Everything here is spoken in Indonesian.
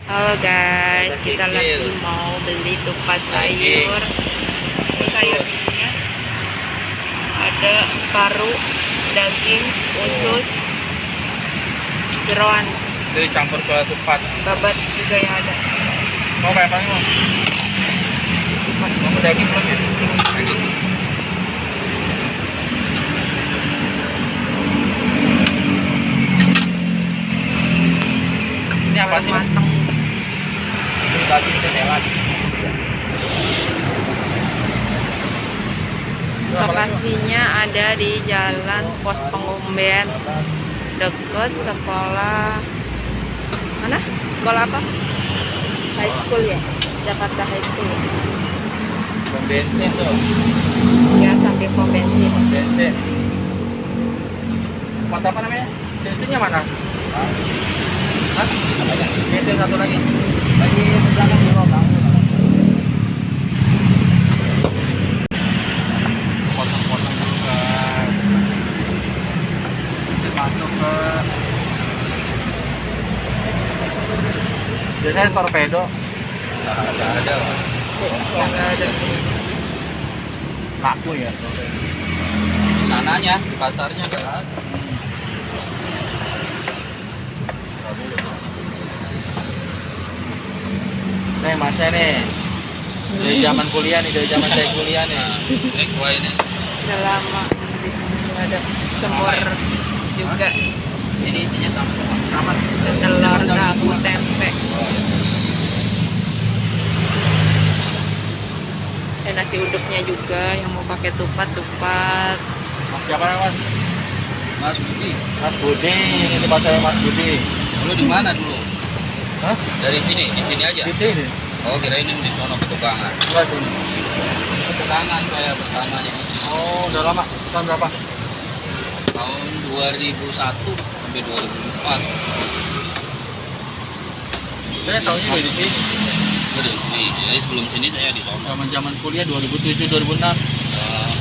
Halo guys, kita lagi mau beli tupat sayur. Sayurnya ada paru, daging, usus, jeroan, Jadi campur ke tupat. babat juga yang ada. Mau kayak apa nih, Mau? Mau daging belum ya? Daging. Ini apa sih? Matang. Daging tetelan. Lokasinya ada di Jalan Pos Pengumben, deket sekolah mana? Sekolah apa? High school ya? Jakarta High School. Pom bensin tuh. Ya, samping pom bensin. Pom bensin. Tempat apa namanya? Bensinnya mana? Hah? Bensin satu lagi. Lagi belakang di belakang. Potong-potong dulu kan. Masuk ke. Biasanya torpedo. Nggak ada. Nggak ada. Laku ya. Di sananya, di pasarnya nggak ada. Nih masnya nih. Dari zaman kuliah nih, dari zaman saya kuliah nih. Ini gua ini. Udah lama di sini ada semur juga, Ini isinya sama-sama. Sama. ada telur, tahu, tempe, dan nasi uduknya juga. Yang mau pakai tupat. Mas siapa namanya, Mas? Mas Budi, Mas Budi, ini tempat saya Mas Budi. dulu di mana dulu? Hah? Dari sini, di sini aja. Di sini. Oh, kirain ini di sono Petukangan. Enggak sini. Petukangan saya pertamanya Oh, udah lama. Tahun berapa? tahun 2001 sampai 2004. Saya tahunnya juga di sini. Jadi sebelum sini saya di sono. Zaman-zaman kuliah 2007 2006. Eh,